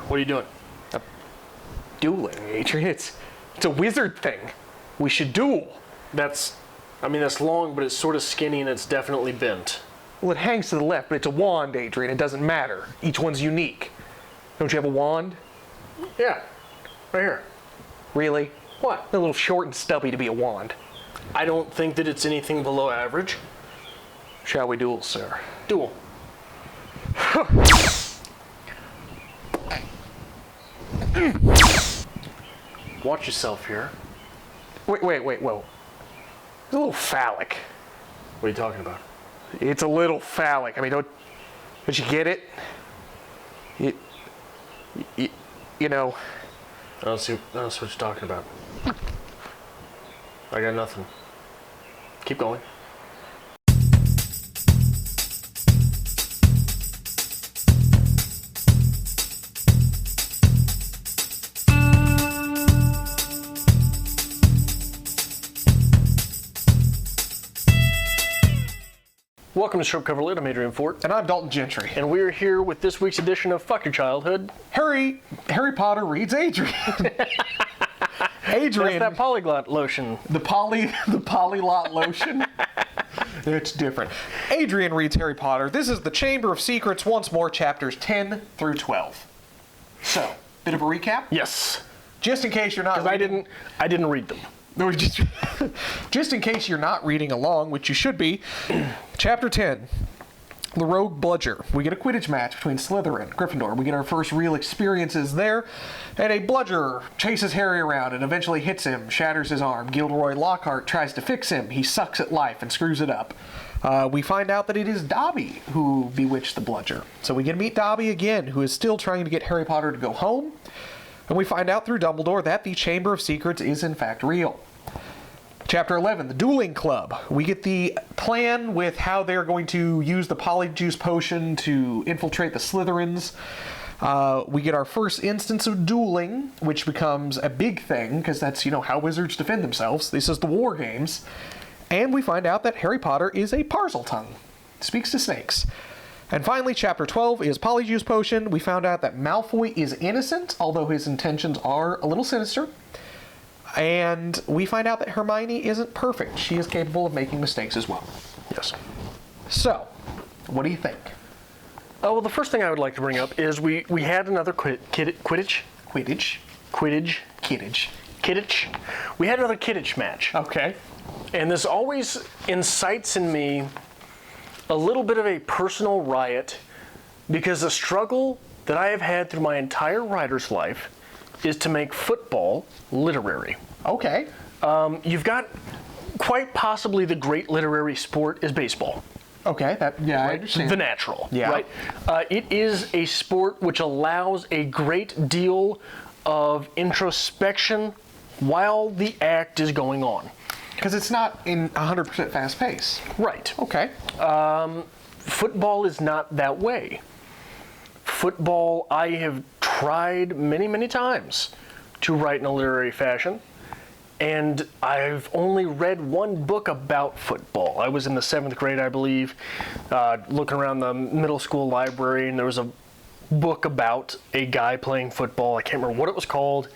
What are you doing? Dueling, Adrian. It's a wizard thing. We should duel. That's long, but it's sort of skinny and it's definitely bent. Well, it hangs to the left, but it's a wand, Adrian. It doesn't matter. Each one's unique. Don't you have a wand? Yeah, right here. Really? What? A little short and stubby to be a wand. I don't think that it's anything below average. Shall we duel, sir? Duel. Watch yourself here. Wait, whoa. It's a little phallic. What are you talking about? It's a little phallic. I mean, don't you get it? You know. I don't see what you're talking about. I got nothing. Keep going. Welcome to Short Cover Lit. I'm Adrian Fort. And I'm Dalton Gentry. And we're here with this week's edition of Fuck Your Childhood. Harry Potter reads Adrian. Adrian. That's that polyglot lotion. The polylot lotion. It's different. Adrian reads Harry Potter. This is the Chamber of Secrets once more, chapters 10 through 12. So, bit of a recap? Yes. Just in case you're not Because I didn't read them. No, just in case you're not reading along, which you should be, Chapter 10, The Rogue Bludger. We get a Quidditch match between Slytherin and Gryffindor. We get our first real experiences there, and a bludger chases Harry around and eventually hits him, shatters his arm. Gilderoy Lockhart tries to fix him. He sucks at life and screws it up. We find out that it is Dobby who bewitched the bludger. So we get to meet Dobby again, who is still trying to get Harry Potter to go home. And we find out through Dumbledore that the Chamber of Secrets is in fact real. Chapter 11, the Dueling Club. We get the plan with how they're going to use the Polyjuice Potion to infiltrate the Slytherins. We get our first instance of dueling, which becomes a big thing, because that's, how wizards defend themselves. This is the War Games. And we find out that Harry Potter is a Parseltongue. Speaks to snakes. And finally, Chapter 12 is Polyjuice Potion. We found out that Malfoy is innocent, although his intentions are a little sinister. And we find out that Hermione isn't perfect. She is capable of making mistakes as well. Yes. So, what do you think? Oh, well, the first thing I would like to bring up is we had another Quidditch. We had another Quidditch match. Okay. And this always incites in me a little bit of a personal riot, because the struggle that I have had through my entire writer's life is to make football literary. Okay. You've got quite possibly the great literary sport is baseball. Okay, right? I understand. The natural, yeah. Right? It is a sport which allows a great deal of introspection while the act is going on. Because it's not in 100% fast pace. Right. Okay. Football is not that way. Football, I have tried many, many times to write in a literary fashion, and I've only read one book about football. I was in the 7th grade, I believe, looking around the middle school library, and there was a book about a guy playing football. I can't remember what it was called,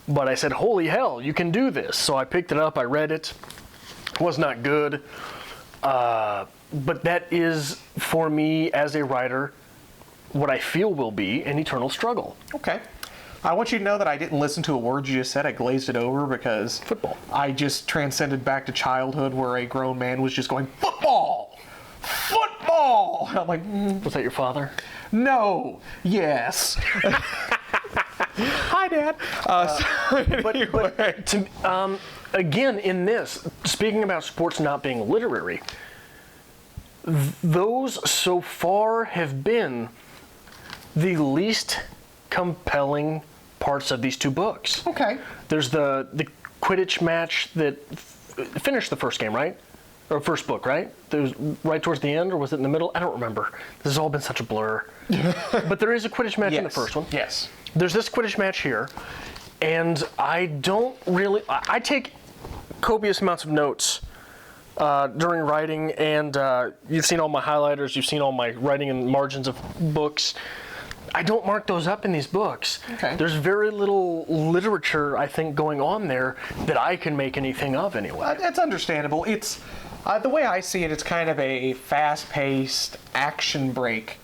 but I said, holy hell, you can do this. So I picked it up, I read it. It was not good, but that is, for me as a writer, what I feel will be an eternal struggle. Okay. I want you to know that I didn't listen to a word you just said. I glazed it over because football. I just transcended back to childhood where a grown man was just going, football! Football! And I'm like, Was that your father? No. Yes. Hi, Dad. But again, in this, speaking about sports not being literary, those so far have been the least compelling parts of these two books. Okay. There's the Quidditch match that finished the first game, right? Or first book, right? It was right towards the end, or was it in the middle? I don't remember. This has all been such a blur. But there is a Quidditch match in the first one. Yes. There's this Quidditch match here, and I take copious amounts of notes during writing, and you've seen all my highlighters, you've seen all my writing and margins of books. I don't mark those up in these books. Okay. There's very little literature, I think, going on there that I can make anything of anyway. That's understandable. It's the way I see it, it's kind of a fast-paced action break.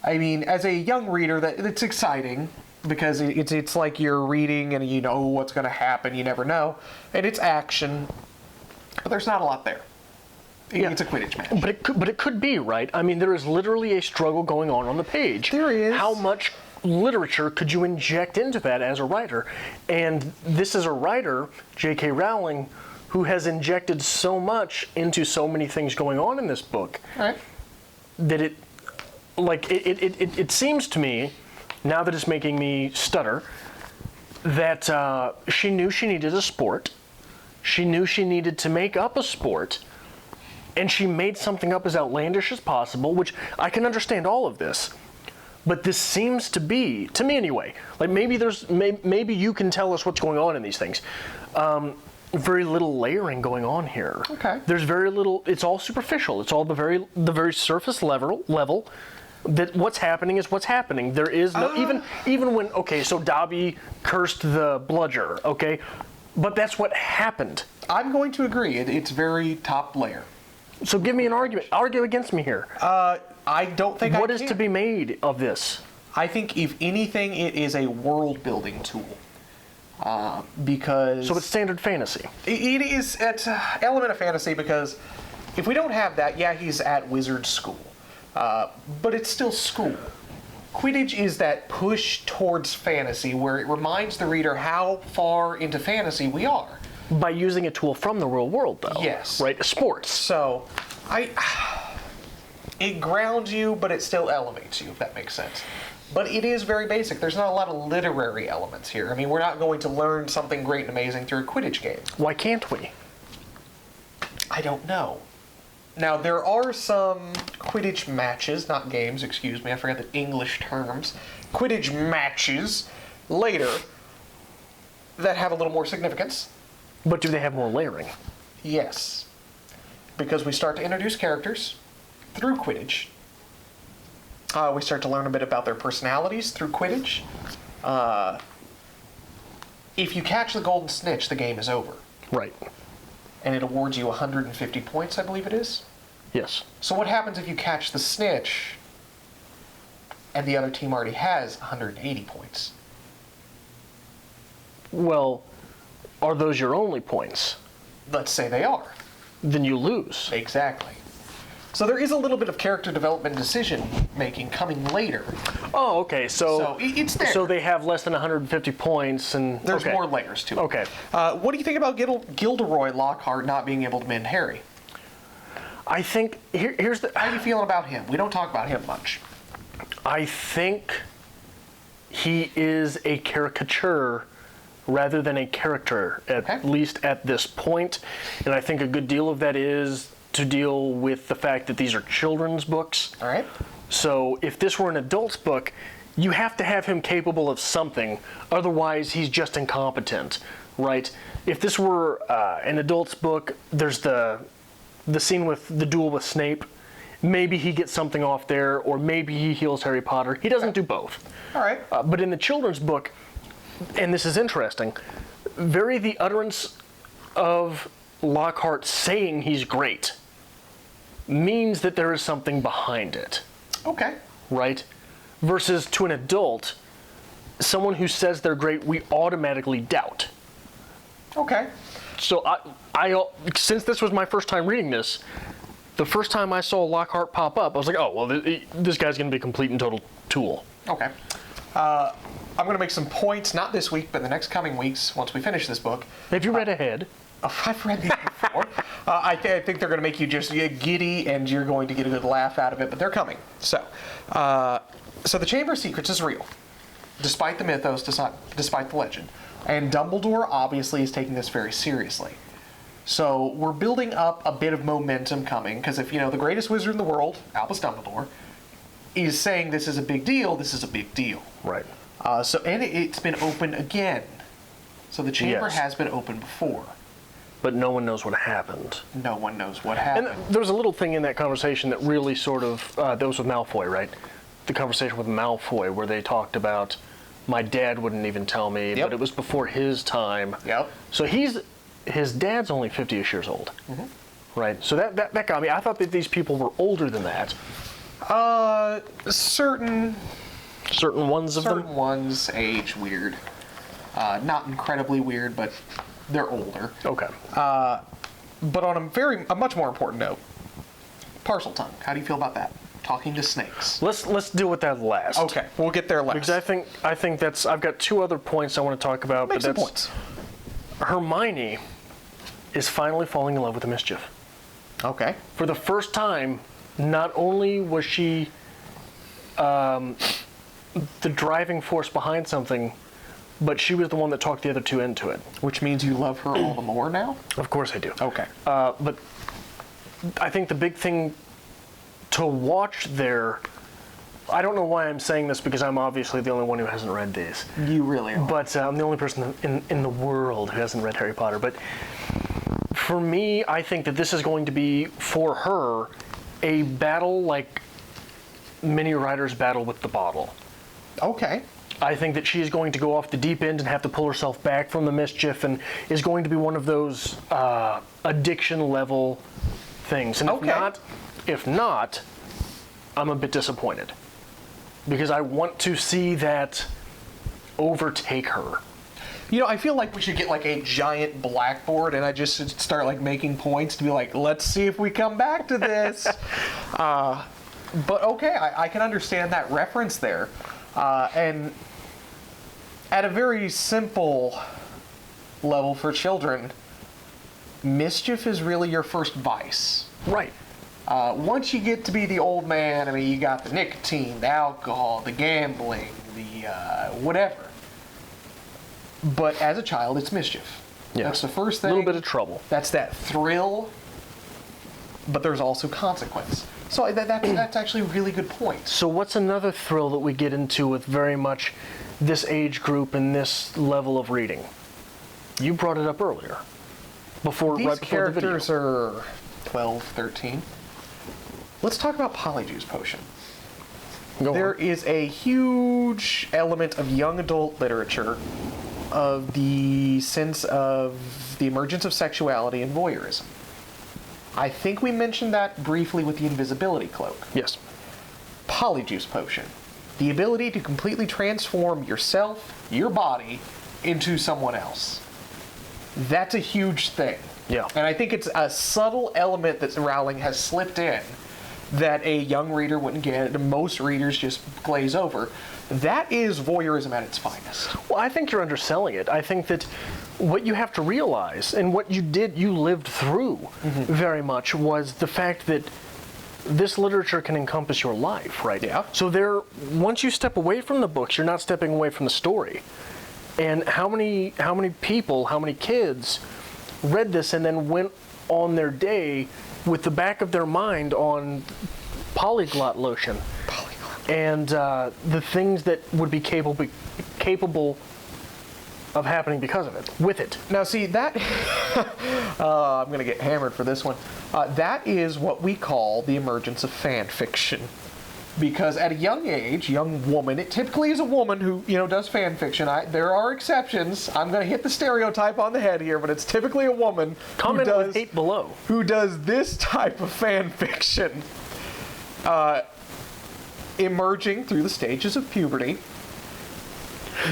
I mean, as a young reader, it's exciting because it's like you're reading and you know what's going to happen. You never know, and it's action, but there's not a lot there. Yeah. It's a Quidditch match. But it could be, right? I mean, there is literally a struggle going on the page. There is. How much literature could you inject into that as a writer? And this is a writer, J.K. Rowling, who has injected so much into so many things going on in this book. All right. That it seems to me, now that it's making me stutter, that she knew she needed a sport. She knew she needed to make up a sport. And she made something up as outlandish as possible, which I can understand all of this. But this seems to be, to me anyway, like maybe you can tell us what's going on in these things. Very little layering going on here. Okay. There's very little, it's all superficial. It's all the very surface level that what's happening is what's happening. There is no, even when, okay, so Dobby cursed the Bludger, okay? But that's what happened. I'm going to agree. It's very top layer. So give me an argument. Argue against me here. I don't think What is to be made of this? I think, if anything, it is a world-building tool. Because... So it's standard fantasy. It's an element of fantasy because if we don't have that, yeah, he's at wizard school. But it's still school. Quidditch is that push towards fantasy where it reminds the reader how far into fantasy we are. By using a tool from the real world, though. Yes. Right? Sports. So, it grounds you, but it still elevates you, if that makes sense. But it is very basic. There's not a lot of literary elements here. I mean, we're not going to learn something great and amazing through a Quidditch game. Why can't we? I don't know. Now, there are some Quidditch matches, not games, excuse me, I forgot the English terms. Quidditch matches later that have a little more significance. But do they have more layering? Yes. Because we start to introduce characters through Quidditch. We start to learn a bit about their personalities through Quidditch. If you catch the golden snitch, the game is over. Right. And it awards you 150 points, I believe it is. Yes. So what happens if you catch the snitch and the other team already has 180 points? Well, are those your only points? Let's say they are. Then you lose. Exactly. So there is a little bit of character development and decision-making coming later. Oh, okay. So it's there. So they have less than 150 points, and There's more layers to it. Okay. What do you think about Gilderoy Lockhart not being able to mend Harry? I think here's the. How are you feeling about him? We don't talk about him much. I think he is a caricature rather than a character, at least at this point. And I think a good deal of that is to deal with the fact that these are children's books. All right. So if this were an adult's book, you have to have him capable of something. Otherwise, he's just incompetent, right? If this were an adult's book, there's the scene with the duel with Snape. Maybe he gets something off there, or maybe he heals Harry Potter. He doesn't do both. All right. But in the children's book, and this is interesting, the utterance of Lockhart saying he's great means that there is something behind it. Okay. Right? Versus to an adult, someone who says they're great, we automatically doubt. Okay. So I since this was my first time reading this, the first time I saw Lockhart pop up, I was like, oh, well, this guy's going to be a complete and total tool. Okay. I'm going to make some points, not this week, but the next coming weeks, once we finish this book. Have you read ahead? I've read these before. I think they're going to make you just giddy, and you're going to get a good laugh out of it, but they're coming. So the Chamber of Secrets is real, despite the mythos, despite the legend. And Dumbledore obviously is taking this very seriously. So we're building up a bit of momentum coming, because if, the greatest wizard in the world, Albus Dumbledore, is saying this is a big deal, this is a big deal. Right. And it's been opened again. So the chamber has been opened before. But no one knows what happened. No one knows what happened. And there was a little thing in that conversation that really sort of, that was with Malfoy, right? the conversation with Malfoy where they talked about my dad wouldn't even tell me, but it was before his time. Yep. So his dad's only 50-ish years old, right? So that got me. I thought that these people were older than that. Certain ones of them. Certain ones age weird. Not incredibly weird, but they're older. Okay. But on a much more important note, parcel tongue. How do you feel about that? Talking to snakes. Let's deal with that last. Okay, we'll get there last. Because I think that's. I've got two other points I want to talk about. Make some points. Hermione is finally falling in love with the mischief. Okay. For the first time, not only was she the driving force behind something, but she was the one that talked the other two into it. Which means you love her all the more now? Of course I do. Okay. But I think the big thing to watch there, I don't know why I'm saying this because I'm obviously the only one who hasn't read these. You really are. But I'm the only person in the world who hasn't read Harry Potter. But for me, I think that this is going to be, for her, a battle like many writers battle with the bottle. Okay. I think that she's going to go off the deep end and have to pull herself back from the mischief and is going to be one of those addiction level things. And if not, I'm a bit disappointed because I want to see that overtake her. You know, I feel like we should get like a giant blackboard and I just start like making points to be like, let's see if we come back to this. But okay, I can understand that reference there. And at a very simple level for children, mischief is really your first vice. Right. Once you get to be the old man, I mean, you got the nicotine, the alcohol, the gambling, the whatever. But as a child, it's mischief. Yeah. That's the first thing. A little bit of trouble. That's that thrill, but there's also consequence. So that's actually a really good point. So what's another thrill that we get into with very much this age group and this level of reading? You brought it up earlier. Right before the video. These characters are 12, 13. Let's talk about Polyjuice Potion. There is a huge element of young adult literature of the sense of the emergence of sexuality and voyeurism. I think we mentioned that briefly with the invisibility cloak. Yes. Polyjuice Potion. The ability to completely transform yourself, your body, into someone else. That's a huge thing. Yeah. And I think it's a subtle element that Rowling has slipped in that a young reader wouldn't get, and most readers just glaze over. That is voyeurism at its finest. Well, I think you're underselling it. I think that what you have to realize, and what you lived through very much, was the fact that this literature can encompass your life, right? Yeah. So once you step away from the books, you're not stepping away from the story. And how many people, how many kids read this and then went on their day with the back of their mind on polyglot lotion and the things that would be capable of happening because of it, with it. Now see, that, I'm going to get hammered for this one, that is what we call the emergence of fan fiction. Because at a young age, young woman, it typically is a woman who, does fan fiction. There are exceptions. I'm going to hit the stereotype on the head here, but it's typically a woman Comment with hate below. Who does this type of fan fiction. Emerging through the stages of puberty.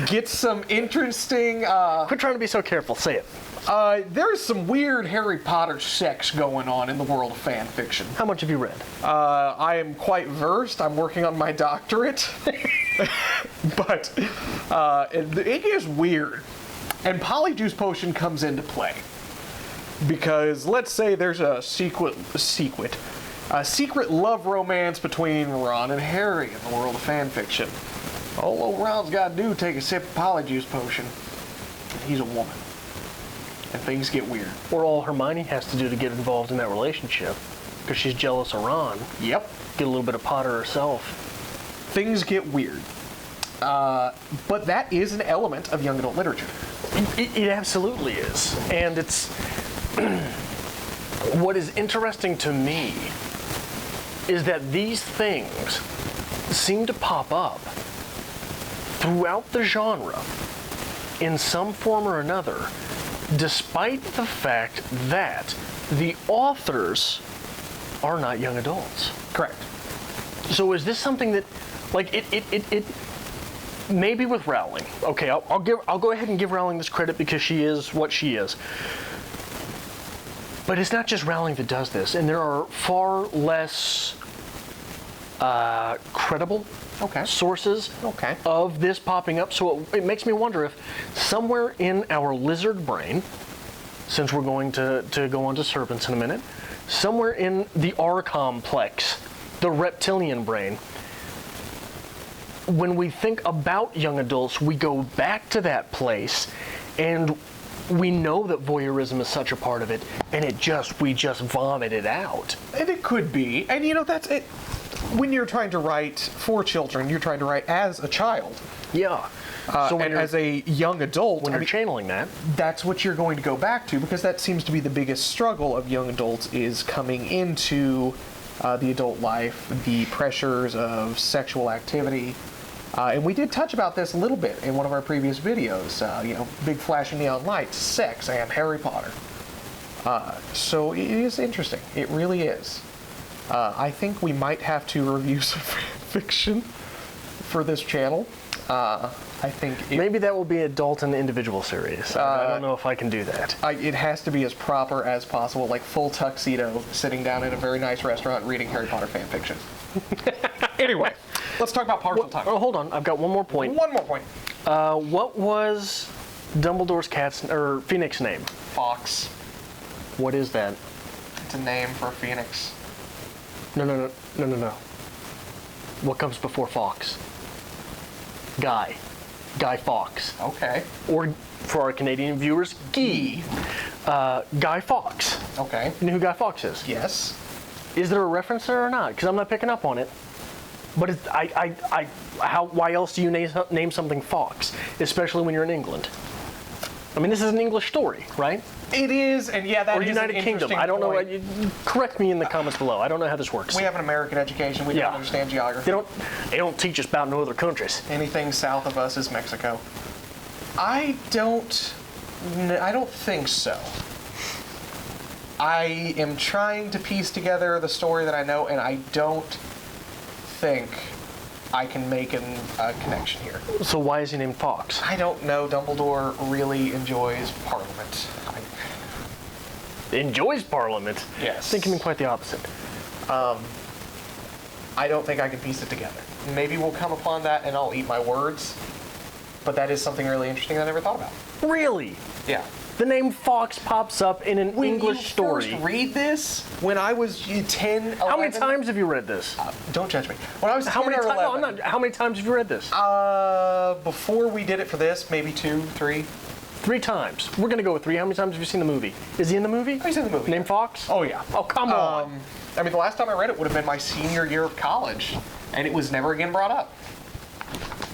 Gets some interesting... Quit trying to be so careful. Say it. There's some weird Harry Potter sex going on in the world of fan fiction. How much have you read? I am quite versed. I'm working on my doctorate. But it is weird. And Polyjuice Potion comes into play. Because let's say there's a secret love romance between Ron and Harry in the world of fan fiction. All old Ron's got to do is take a sip of Polyjuice Potion. And he's a woman. And things get weird. Or all Hermione has to do to get involved in that relationship, because she's jealous of Ron. Yep. Get a little bit of Potter herself. Things get weird. But that is an element of young adult literature. It absolutely is. And it's... what is interesting to me is that these things seem to pop up throughout the genre in some form or another, despite the fact that the authors are not young adults. Correct. So is this something that, like, it maybe with Rowling? Okay, I'll go ahead and give Rowling this credit because she is what she is. But it's not just Rowling that does this, and there are far less credible sources of this popping up. So it makes me wonder if somewhere in our lizard brain, since we're going to go on to serpents in a minute, somewhere in the R complex, the reptilian brain, when we think about young adults, we go back to that place, and we know that voyeurism is such a part of it, and we just vomit it out. And it could be. And that's it. When you're trying to write for children, you're trying to write as a child. Yeah. So and as a young adult, when you're channeling that, that's what you're going to go back to, because that seems to be the biggest struggle of young adults, is coming into the adult life, the pressures of sexual activity. And we did touch about this a little bit in one of our previous videos. Big flashing neon lights, sex, and Harry Potter. So it is interesting. It really is. I think we might have to review some fiction for this channel. I think maybe that will be a Dalton individual series. I don't know if I can do that. It has to be as proper as possible, like full tuxedo, sitting down in a very nice restaurant reading Harry Potter fan fiction. Anyway, let's talk about partial time. Oh, hold on. I've got one more point. One more point. What was Dumbledore's Phoenix name? Fox. What is that? It's a name for a phoenix. No. What comes before Fox? Guy Fawkes. Okay. Or, for our Canadian viewers, Guy Fawkes. Okay. You know who Guy Fawkes is? Yes. Is there a reference there or not? Because I'm not picking up on it. But why else do you name something Fox, especially when you're in England? I mean, this is an English story, right? It is, and yeah, that or is United an Kingdom. interesting I don't point. know. Correct me in the comments below. I don't know how this works. We have an American education. We don't understand geography. They don't teach us about no other countries. Anything south of us is Mexico. I don't think so. I am trying to piece together the story that I know, and I don't think I can make a connection here. So why is he named Fox? I don't know. Dumbledore really enjoys Parliament. Enjoys Parliament? Yes. Thinking quite the opposite. I don't think I can piece it together. Maybe we'll come upon that and I'll eat my words. But that is something really interesting I never thought about. Really? Yeah. The name Fox pops up in an English story. When you first read this, when I was 10, 11... How many times have you read this? Don't judge me. When I was 10 or 11... How many times have you read this? Before we did it for this, maybe 2, 3. 3 times. We're going to go with 3. How many times have you seen the movie? Is he in the movie? Oh, he's in the movie. Named Fox? Oh, yeah. Oh, come on. I mean, the last time I read it would have been my senior year of college, and it was never again brought up.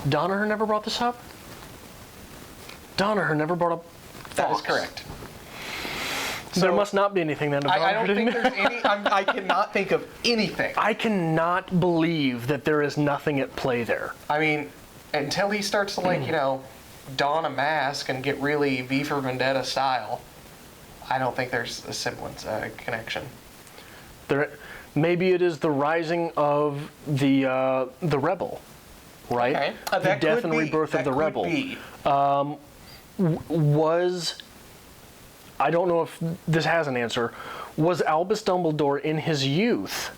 Donaher never brought this up? Donaher never brought up Fox. That is correct. So there must not be anything then. I don't think there's any. I cannot think of anything. I cannot believe that there is nothing at play there. I mean, until he starts to don a mask and get really V for Vendetta style, I don't think there's a semblance, a connection. Maybe it is the rising of the rebel, right? Okay. The death and rebirth of the rebel. I don't know if this has an answer. Was Albus Dumbledore in his youth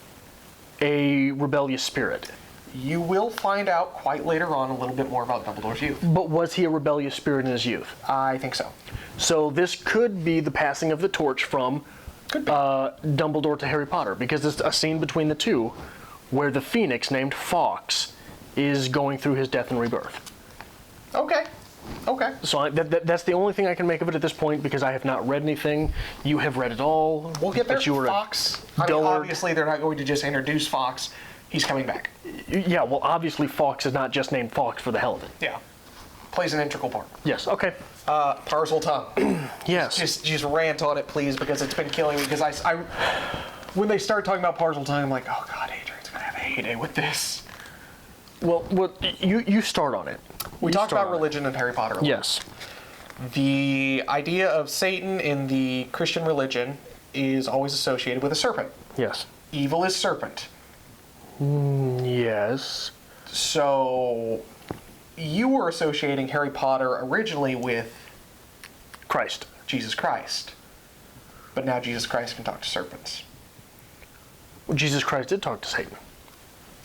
a rebellious spirit? You will find out quite later on a little bit more about Dumbledore's youth. But was he a rebellious spirit in his youth? I think so. So this could be the passing of the torch from Dumbledore to Harry Potter, because there's a scene between the two where the Phoenix named Fawkes is going through his death and rebirth. Okay. So that's the only thing I can make of it at this point, because I have not read anything. You have read it all. We'll get there. You were Fox. I mean, obviously, they're not going to just introduce Fox. He's coming back. Yeah, well, obviously, Fox is not just named Fox for the hell of it. Yeah. Plays an integral part. Yes, okay. Parcel tongue. Yes. Just rant on it, please, because it's been killing me. Because I when they start talking about parcel tongue, I'm like, oh, God, Adrian's going to have a heyday with this. Well, you start on it. We talked about religion in Harry Potter. Yes. The idea of Satan in the Christian religion is always associated with a serpent. Yes. Evil is serpent. Yes. So you were associating Harry Potter originally with Christ. Jesus Christ. But now Jesus Christ can talk to serpents. Well, Jesus Christ did talk to Satan.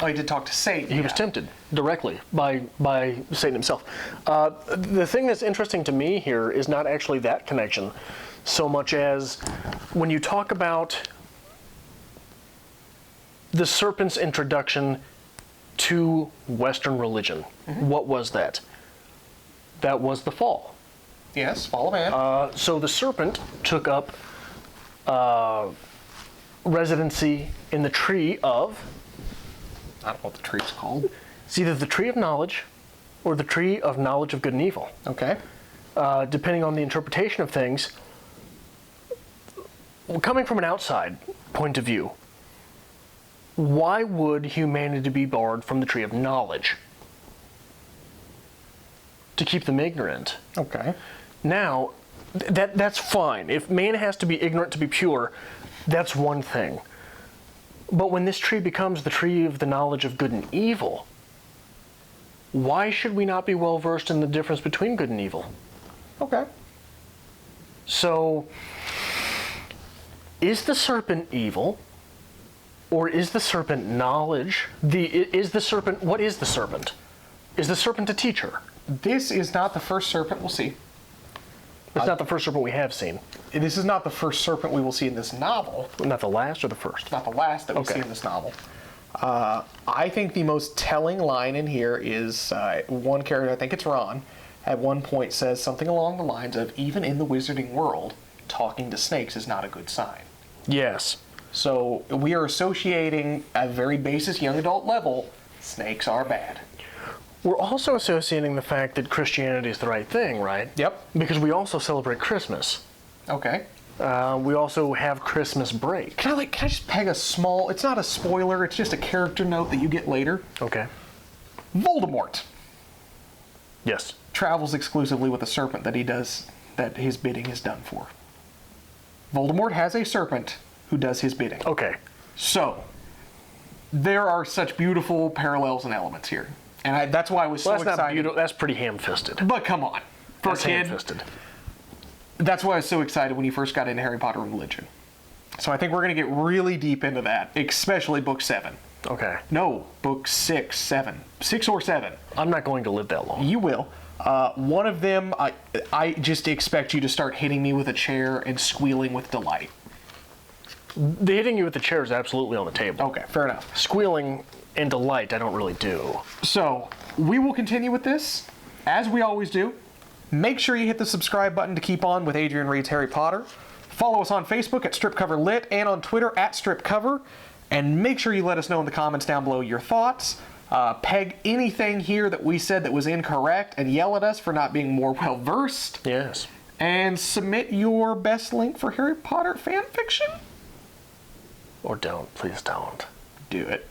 Oh, he did talk to Satan. He was tempted directly by Satan himself. The thing that's interesting to me here is not actually that connection, so much as when you talk about the serpent's introduction to Western religion. What was that? That was the fall. Yes, fall of man. So the serpent took up residency in the tree of... I don't know what the tree's called. It's either the tree of knowledge or the tree of knowledge of good and evil. Okay. Depending on the interpretation of things, coming from an outside point of view, why would humanity be barred from the tree of knowledge? To keep them ignorant. Okay. Now, that's fine. If man has to be ignorant to be pure, that's one thing. But when this tree becomes the tree of the knowledge of good and evil, why should we not be well versed in the difference between good and evil? Okay. So, is the serpent evil? Or is the serpent knowledge? What is the serpent? Is the serpent a teacher? This is not the first serpent we'll see. It's not the first serpent we have seen. This is not the first serpent we will see in this novel. Not the last or the first? Not the last that we see in this novel. I think the most telling line in here is one character, I think it's Ron, at one point says something along the lines of, even in the wizarding world, talking to snakes is not a good sign. Yes. So we are associating, at a very basis young adult level, snakes are bad. We're also associating the fact that Christianity is the right thing, right? Yep. Because we also celebrate Christmas. Okay. We also have Christmas break. Can I just peg a small, it's not a spoiler, it's just a character note that you get later. Okay. Voldemort Yes. travels exclusively with a serpent that his bidding is done for. Voldemort has a serpent who does his bidding. Okay. So, there are such beautiful parallels and elements here. And that's why I was so That's excited. not beautiful. That's pretty ham-fisted. But come on. For That's a kid, ham-fisted. that's why I was so excited when you first got into Harry Potter and religion. So I think we're going to get really deep into that, especially book 7. Okay. No, book 6, 7. 6 or 7. I'm not going to live that long. You will. One of them, I just expect you to start hitting me with a chair and squealing with delight. The hitting you with the chair is absolutely on the table. Okay, fair enough. Squealing and delight, I don't really do. So, we will continue with this, as we always do. Make sure you hit the subscribe button to keep on with Adrian Reads Harry Potter. Follow us on Facebook at StripCoverLit and on Twitter at StripCover. And make sure you let us know in the comments down below your thoughts. Peg anything here that we said that was incorrect and yell at us for not being more well-versed. Yes. And submit your best link for Harry Potter fan fiction. Or don't. Please don't. Do it.